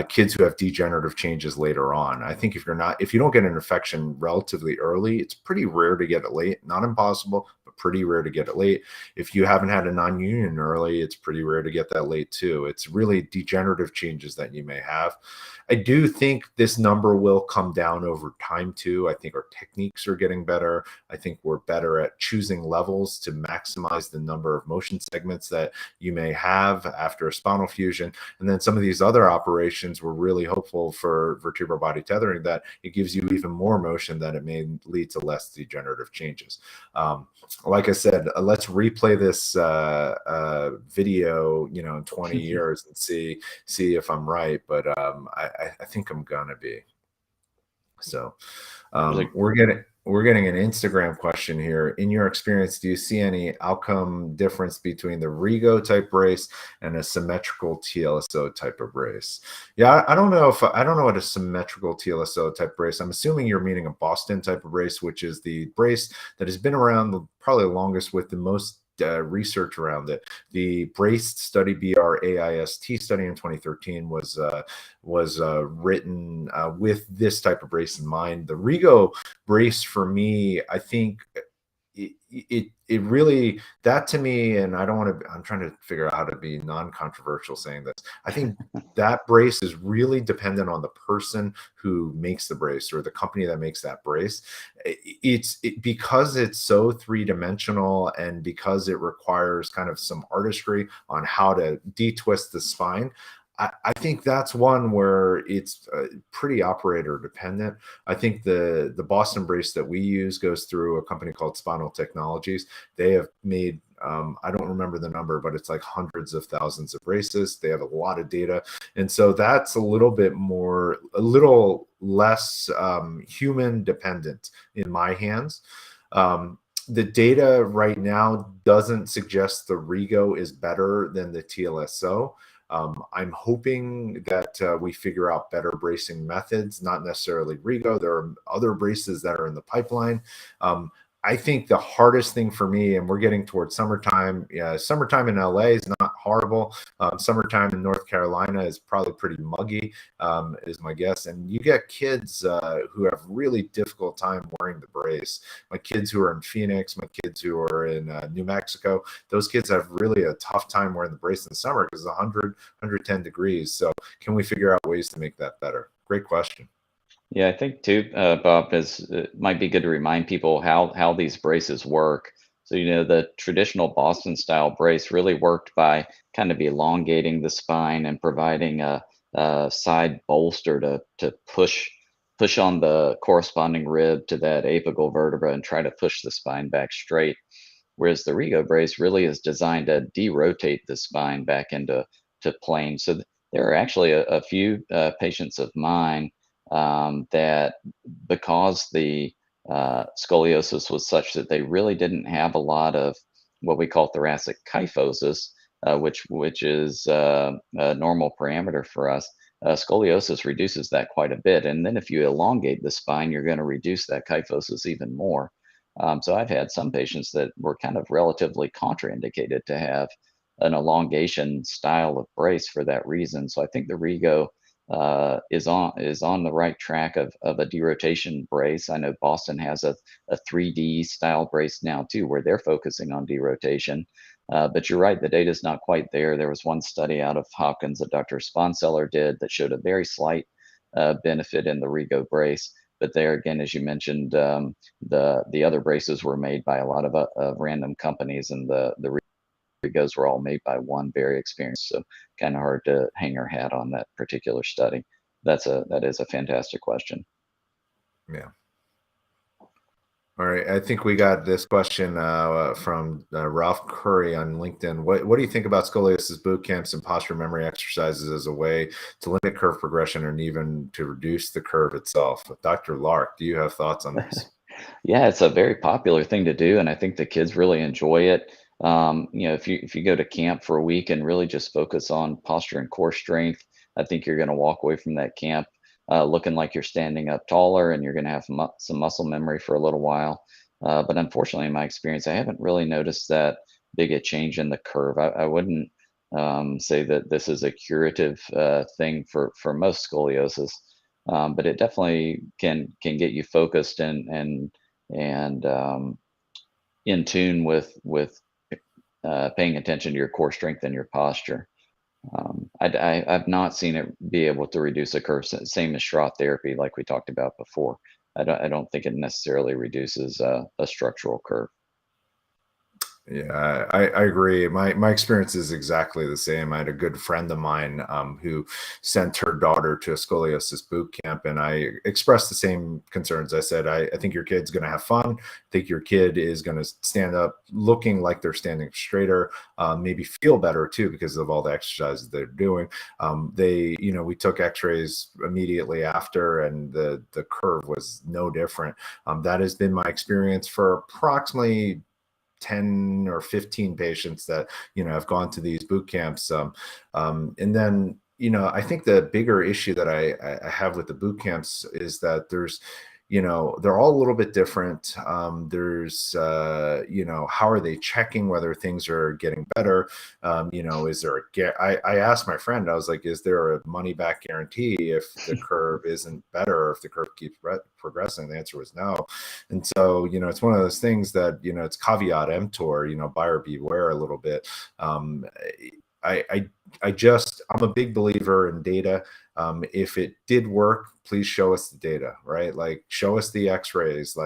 kids who have degenerative changes later on. I think if you don't get an infection relatively early, it's pretty rare to get it late. Not impossible, but but pretty rare to get it late. If you haven't had a non-union early, it's pretty rare to get that late too. It's really degenerative changes that you may have. I do think this number will come down over time too. I think our techniques are getting better. I think we're better at choosing levels to maximize the number of motion segments that you may have after a spinal fusion. And then some of these other operations, we're really hopeful for vertebral body tethering that it gives you even more motion, that it may lead to less degenerative changes. Like I said, let's replay this video, in 20 years and see if I'm right. But I think I'm gonna be. So we're getting an Instagram question here. In your experience, do you see any outcome difference between the Rigo type brace and a symmetrical TLSO type of brace? Yeah, I don't know what a symmetrical TLSO type brace. I'm assuming you're meaning a Boston type of brace, which is the brace that has been around probably the longest with the most research around it. The BRACE study, BRAIST study in 2013 was written with this type of brace in mind. The Rigo brace, for me, I think it really, that to me, and I don't want to, I'm trying to figure out how to be non-controversial saying this. I think that brace is really dependent on the person who makes the brace or the company that makes that brace. Because it's so three-dimensional and because it requires kind of some artistry on how to detwist the spine, I think that's one where it's pretty operator dependent. I think the Boston brace that we use goes through a company called Spinal Technologies. They have made, I don't remember the number, but it's like hundreds of thousands of braces. They have a lot of data. And so that's a little less human dependent in my hands. The data right now doesn't suggest the Rigo is better than the TLSO. I'm hoping that we figure out better bracing methods, not necessarily Rigo. There are other braces that are in the pipeline. I think the hardest thing for me, and we're getting towards summertime. Yeah, summertime in LA is not horrible. Summertime in North Carolina is probably pretty muggy, is my guess. And you get kids who have really difficult time wearing the brace. My kids who are in Phoenix, my kids who are in New Mexico, those kids have really a tough time wearing the brace in the summer because it's 100, 110 degrees. So can we figure out ways to make that better? Great question. Yeah, I think too, Bob, is it might be good to remind people how these braces work. So, the traditional Boston style brace really worked by kind of elongating the spine and providing a side bolster to push on the corresponding rib to that apical vertebra and try to push the spine back straight. Whereas the Rigo brace really is designed to derotate the spine back into plane. So there are actually a few patients of mine that, because the scoliosis was such that they really didn't have a lot of what we call thoracic kyphosis, which is a normal parameter for us. Scoliosis reduces that quite a bit, and then if you elongate the spine, you're going to reduce that kyphosis even more. So I've had some patients that were kind of relatively contraindicated to have an elongation style of brace for that reason. So I think the Rigo is on the right track of a derotation brace. I know Boston has a 3D style brace now too, where they're focusing on derotation. But you're right, the data is not quite there. There was one study out of Hopkins that Dr. Sponseller did that showed a very slight benefit in the Rigo brace. But there again, as you mentioned, the other braces were made by a lot of random companies, and the Rigos were all made by one very experienced. So kind of hard to hang our hat on that particular study. That is a fantastic question. Yeah. All right. I think we got this question from Ralph Curry on LinkedIn. What do you think about scoliosis boot camps and posture memory exercises as a way to limit curve progression and even to reduce the curve itself? Dr. Lark, do you have thoughts on this? Yeah, it's a very popular thing to do, and I think the kids really enjoy it. If you go to camp for a week and really just focus on posture and core strength, I think you're going to walk away from that camp looking like you're standing up taller, and you're going to have some muscle memory for a little while. But unfortunately, in my experience, I haven't really noticed that big a change in the curve. I wouldn't say that this is a curative thing for most scoliosis, but it definitely can get you focused and in tune with paying attention to your core strength and your posture. I've not seen it be able to reduce a curve, same as Schroth therapy, like we talked about before. I don't think it necessarily reduces a structural curve. Yeah, I agree. My experience is exactly the same. I had a good friend of mine who sent her daughter to a scoliosis boot camp, and I expressed the same concerns. I said, I think your kid's going to have fun. I think your kid is going to stand up looking like they're standing straighter, maybe feel better too because of all the exercises they're doing. We took X-rays immediately after, and the curve was no different. That has been my experience for approximately 10 or 15 patients that have gone to these boot camps, and then I think the bigger issue that I have with the boot camps is that they're all a little bit different. There's how are they checking whether things are getting better? Is there I asked my friend, I was like, is there a money back guarantee if the curve isn't better, or if the curve keeps progressing? The answer was no. And so, it's one of those things that, it's caveat emptor, buyer beware a little bit. I, I, I'm a big believer in data. If it did work, please show us the data, right? Like, show us the x-rays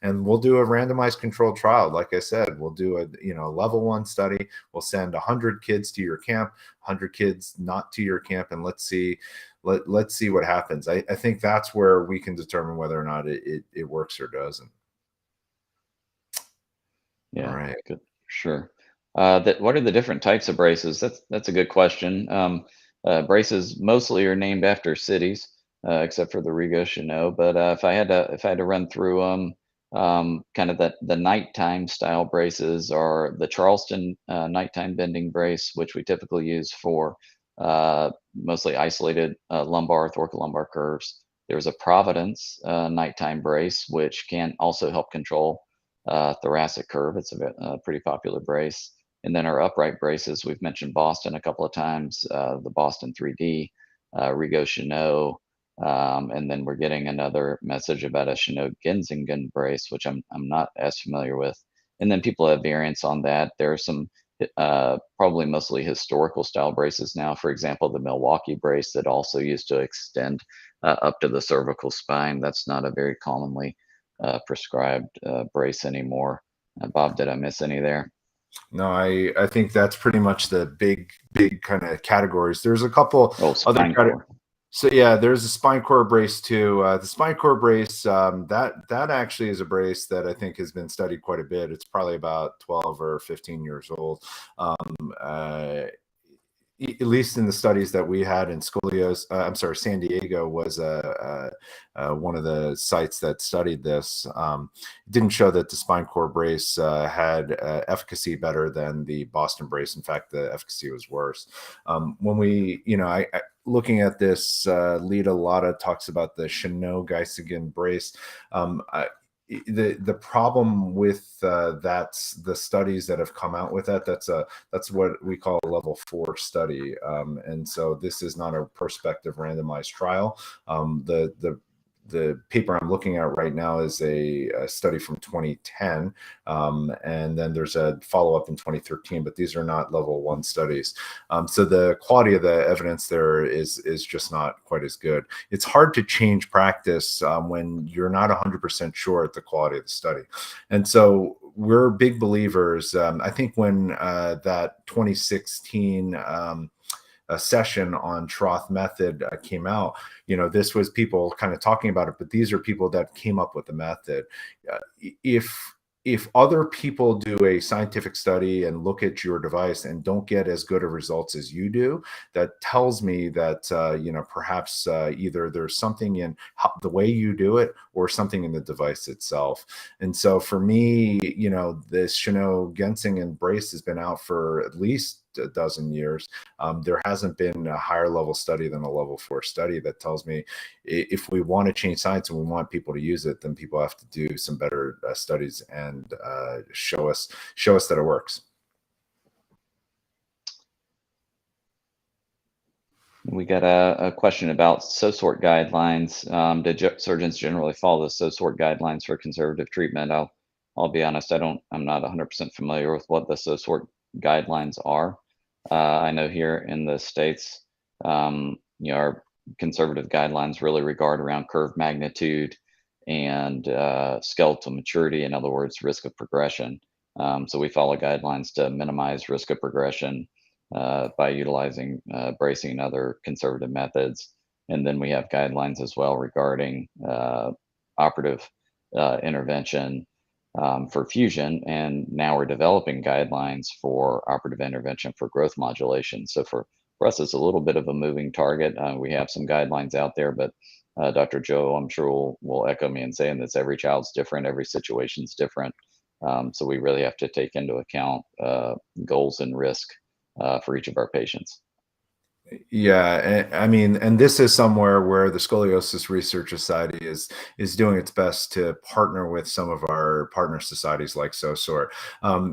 and we'll do a randomized controlled trial. Like I said, we'll do a, level 1 study. We'll send 100 kids to your camp, 100 kids not to your camp, and let's see what happens. I think that's where we can determine whether or not it works or doesn't. All Yeah, right. good, sure. What are the different types of braces? That's a good question. Braces mostly are named after cities, except for the Rigo Chanot. But if I had to run through them, kind of the nighttime style braces are the Charleston nighttime bending brace, which we typically use for mostly isolated lumbar thoracolumbar curves. There's a Providence nighttime brace, which can also help control thoracic curve. It's a pretty popular brace. And then our upright braces, we've mentioned Boston a couple of times, the Boston 3D, Rigo Chanot, and then we're getting another message about a Chanot Genzingen brace, which I'm not as familiar with. And then people have variants on that. There are some probably mostly historical style braces now. For example, the Milwaukee brace that also used to extend up to the cervical spine. That's not a very commonly prescribed brace anymore. Bob, did I miss any there? No, I think that's pretty much the big kind of categories. There's a couple Oh, other spine core. So yeah, there's a spine core brace too. The spine core brace, that actually is a brace that I think has been studied quite a bit. It's probably about 12 or 15 years old. At least in the studies that we had in Scolias, I'm sorry, San Diego was one of the sites that studied this. It didn't show that the spine core brace had efficacy better than the Boston brace. In fact, the efficacy was worse. When we, looking at this, Lita Lotta talks about the Chanot-Geissigen brace. The problem with that's the studies that have come out with that's what we call a level 4 study, and so this is not a prospective randomized trial. The paper I'm looking at right now is a study from 2010, and then there's a follow-up in 2013, but these are not level 1 studies. So the quality of the evidence there is just not quite as good. It's hard to change practice when you're not 100% sure at the quality of the study. And so we're big believers. I think when that 2016 a session on Schroth method came out, this was people kind of talking about it, but these are people that came up with the method. If other people do a scientific study and look at your device and don't get as good of results as you do, that tells me that perhaps either there's something in the way you do it or something in the device itself. And so for me, this Chanot Gensingen brace has been out for at least a dozen years. There hasn't been a higher level study than a level 4 study that tells me if we want to change science and we want people to use it, then people have to do some better studies and show us that it works. We got a question about SOSORT guidelines. Do surgeons generally follow the SOSORT guidelines for conservative treatment? I'll be honest, I'm not 100% familiar with what the SOSORT guidelines are. I know here in the States, our conservative guidelines really regard around curve magnitude and skeletal maturity, in other words, risk of progression. So we follow guidelines to minimize risk of progression by utilizing bracing and other conservative methods. And then we have guidelines as well regarding operative intervention for fusion. And now we're developing guidelines for operative intervention for growth modulation. So for us, it's a little bit of a moving target. We have some guidelines out there, but Dr. Joe, I'm sure will echo me in saying that every child's different, every situation's different. So we really have to take into account goals and risk for each of our patients. Yeah, I mean, and this is somewhere where the Scoliosis Research Society is doing its best to partner with some of our partner societies like SOSORT.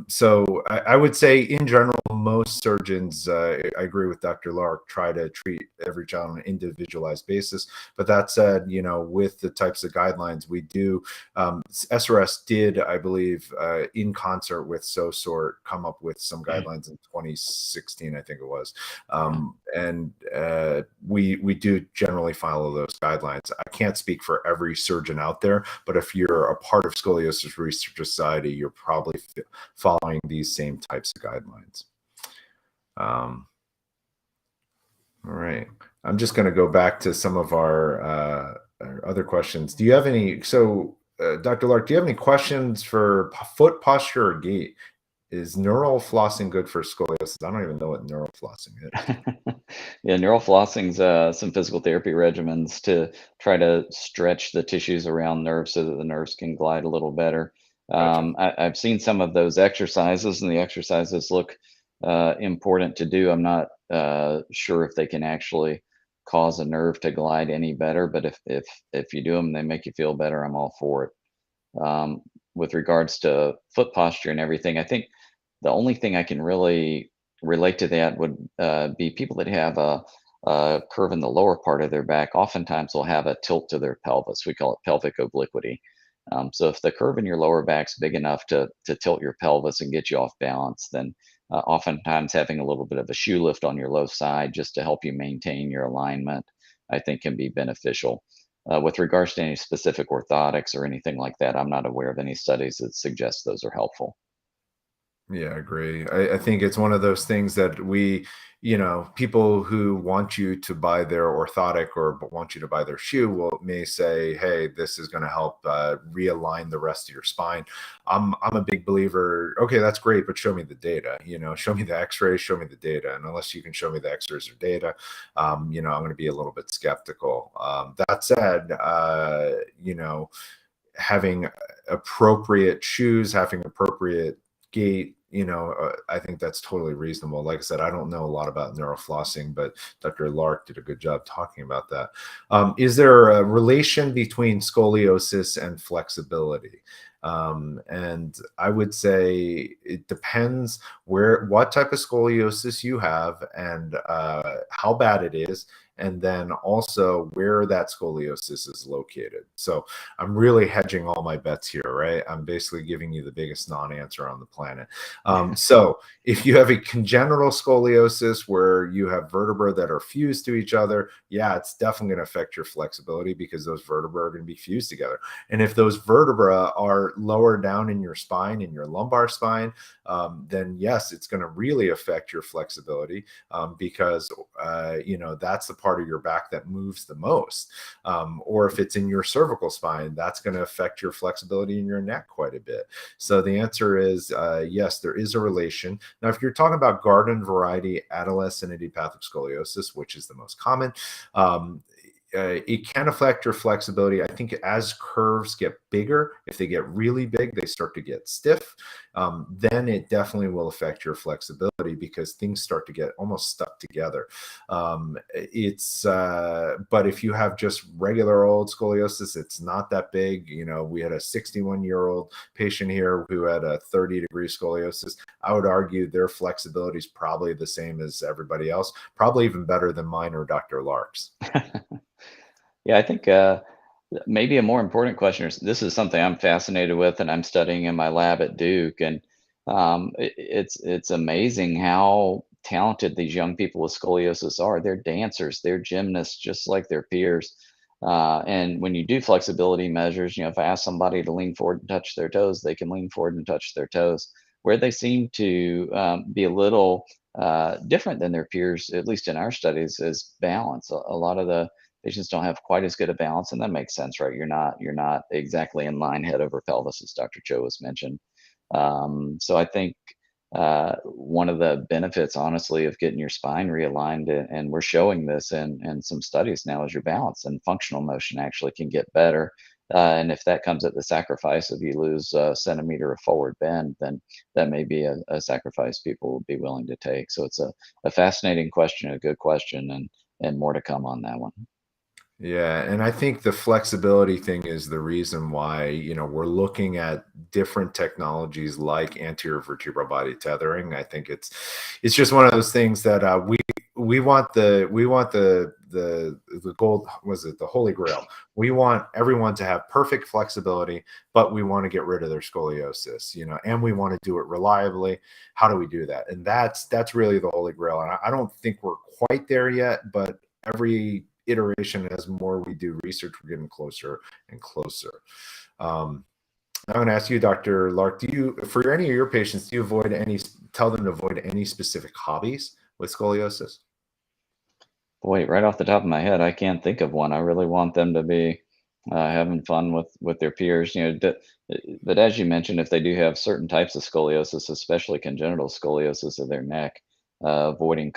So I would say, in general, most surgeons, I agree with Dr. Lark, try to treat every child on an individualized basis. But that said, with the types of guidelines we do, SRS did, I believe, in concert with SOSORT, come up with some guidelines in 2016, I think it was. And we do generally follow those guidelines. I can't speak for every surgeon out there, but if you're a part of Scoliosis Research Society, you're probably following these same types of guidelines. All right. I'm just going to go back to some of our other questions. Do you have any? So, Dr. Lark, do you have any questions for foot posture or gait? Is neural flossing good for scoliosis? I don't even know what neural flossing is. Yeah, neural flossing's some physical therapy regimens to try to stretch the tissues around nerves so that the nerves can glide a little better. Gotcha. I've seen some of those exercises, and the exercises look important to do. I'm not sure if they can actually cause a nerve to glide any better, but if you do them, they make you feel better. I'm all for it. With regards to foot posture and everything, I think the only thing I can really relate to that would be people that have a curve in the lower part of their back. Oftentimes, will have a tilt to their pelvis. We call it pelvic obliquity. So if the curve in your lower back's big enough to tilt your pelvis and get you off balance, then oftentimes having a little bit of a shoe lift on your low side just to help you maintain your alignment, I think can be beneficial. With regards to any specific orthotics or anything like that, I'm not aware of any studies that suggest those are helpful. Yeah, I agree. I think it's one of those things that people who want you to buy their orthotic or want you to buy their shoe may say, hey, this is going to help realign the rest of your spine. I'm a big believer. Okay, that's great, but show me the data. Show me the X-rays, show me the data. And unless you can show me the X-rays or data, I'm going to be a little bit skeptical. That said, having appropriate shoes, having appropriate gait, I think that's totally reasonable. Like I said, I don't know a lot about neuroflossing, but Dr. Lark did a good job talking about that. Is there a relation between scoliosis and flexibility? And I would say it depends what type of scoliosis you have and how bad it is, and then also where that scoliosis is located. So I'm really hedging all my bets here, right? I'm basically giving you the biggest non-answer on the planet. So if you have a congenital scoliosis where you have vertebrae that are fused to each other, yeah, it's definitely going to affect your flexibility because those vertebrae are going to be fused together. And if those vertebrae are lower down in your spine, in your lumbar spine, then yes, it's going to really affect your flexibility because, that's the part of your back that moves the most. Or if it's in your cervical spine, that's going to affect your flexibility in your neck quite a bit. So the answer is yes, there is a relation. Now, if you're talking about garden variety adolescent idiopathic scoliosis, which is the most common, it can affect your flexibility. I think as curves get bigger, if they get really big, they start to get stiff. Then it definitely will affect your flexibility because things start to get almost stuck together. But if you have just regular old scoliosis, it's not that big. We had a 61-year-old patient here who had a 30-degree scoliosis. I would argue their flexibility is probably the same as everybody else, probably even better than mine or Dr. Lark's. Yeah, I think Maybe a more important question is, this is something I'm fascinated with and I'm studying in my lab at Duke. And it's amazing how talented these young people with scoliosis are. They're dancers, they're gymnasts, just like their peers. And when you do flexibility measures, if I ask somebody to lean forward and touch their toes, they can lean forward and touch their toes. Where they seem to be a little different than their peers, at least in our studies, is balance. A lot of the patients don't have quite as good a balance, and that makes sense, right? You're not exactly in line head over pelvis, as Dr. Cho has mentioned. So I think one of the benefits, honestly, of getting your spine realigned, and we're showing this in some studies now, is your balance and functional motion actually can get better. And if that comes at the sacrifice of you lose a centimeter of forward bend, then that may be a sacrifice people will be willing to take. So it's a fascinating question, a good question, and more to come on that one. Yeah, and I think the flexibility thing is the reason why, we're looking at different technologies like anterior vertebral body tethering. I think it's just one of those things that we want the gold, was it the holy grail? We want everyone to have perfect flexibility, but we want to get rid of their scoliosis, and we want to do it reliably. How do we do that? And that's really the holy grail. And I don't think we're quite there yet, but every iteration, as more we do research, we're getting closer and closer. I'm going to ask you, Dr. Lark, for any of your patients, do you tell them to avoid any specific hobbies with scoliosis? Boy, right off the top of my head, I can't think of one. I really want them to be having fun with their peers. But as you mentioned, if they do have certain types of scoliosis, especially congenital scoliosis of their neck, avoiding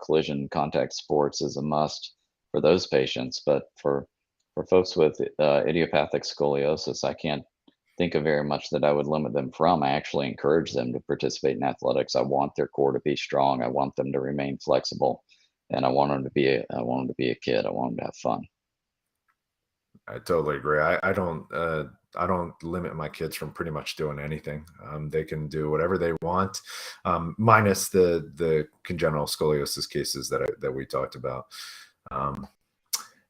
collision contact sports is a must for those patients. But for folks with idiopathic scoliosis, I can't think of very much that I would limit them from. I actually encourage them to participate in athletics. I want their core to be strong. I want them to remain flexible, and I want them to be a kid. I want them to have fun. I totally agree. I don't limit my kids from pretty much doing anything. They can do whatever they want, minus the congenital scoliosis cases that we talked about. Um,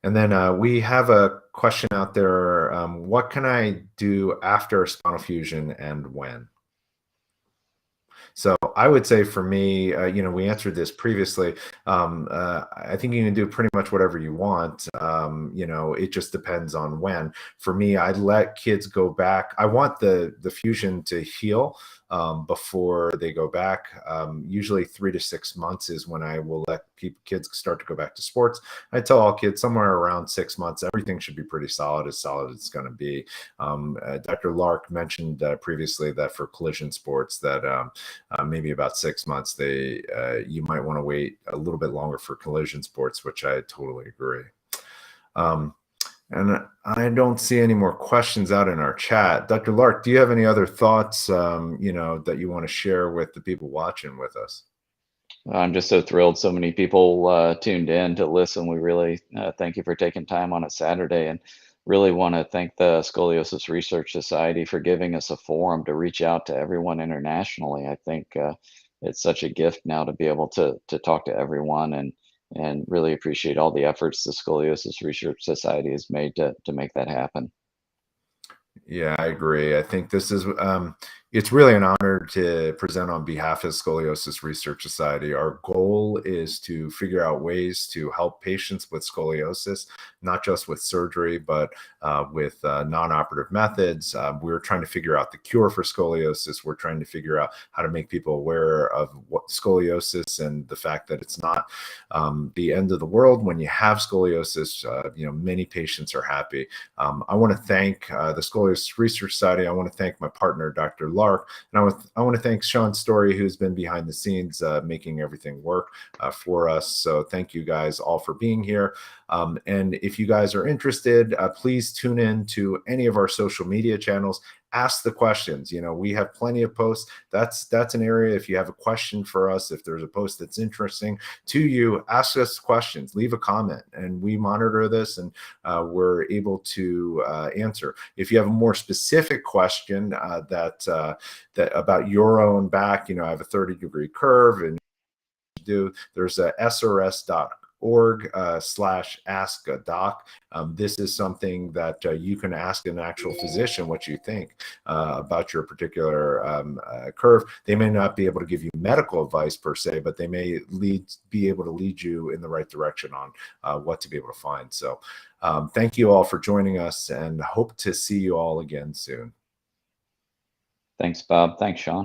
and then we have a question out there. What can I do after a spinal fusion and when? So I would say for me, we answered this previously. I think you can do pretty much whatever you want. It just depends on when. For me, I let kids go back. I want the fusion to heal before they go back. Usually 3 to 6 months is when I will let kids start to go back to sports. I tell all kids somewhere around 6 months, everything should be pretty solid as it's going to be. Dr. Lark mentioned previously that for collision sports that maybe about 6 months, you might want to wait a little bit longer for collision sports, which I totally agree. And I don't see any more questions out in our chat. Dr. Lark, do you have any other thoughts, that you want to share with the people watching with us? I'm just so thrilled so many people tuned in to listen. We really thank you for taking time on a Saturday, and really want to thank the Scoliosis Research Society for giving us a forum to reach out to everyone internationally. I think it's such a gift now to be able to talk to everyone, and really appreciate all the efforts the Scoliosis Research Society has made to make that happen. Yeah, I agree. I think it's really an honor to present on behalf of Scoliosis Research Society. Our goal is to figure out ways to help patients with scoliosis, not just with surgery, but with non-operative methods. We're trying to figure out the cure for scoliosis. We're trying to figure out how to make people aware of what scoliosis and the fact that it's not the end of the world when you have scoliosis. Many patients are happy. I want to thank the Scolias Research Society. I want to thank my partner, Dr. Lark, and I want to thank Sean Story, who's been behind the scenes making everything work for us. So thank you guys all for being here. And if you guys are interested, please tune in to any of our social media channels. Ask the questions. We have plenty of posts. That's an area. If you have a question for us, if there's a post that's interesting to you, ask us questions, leave a comment, and we monitor this, and we're able to answer. If you have a more specific question that about your own back, I have a 30-degree curve, and there's a SRS slash ask a doc. This is something that you can ask an actual physician what you think about your particular curve. They may not be able to give you medical advice per se, but they may be able to lead you in the right direction on what to be able to find. So thank you all for joining us, and hope to see you all again soon. Thanks, Bob. Thanks, Sean.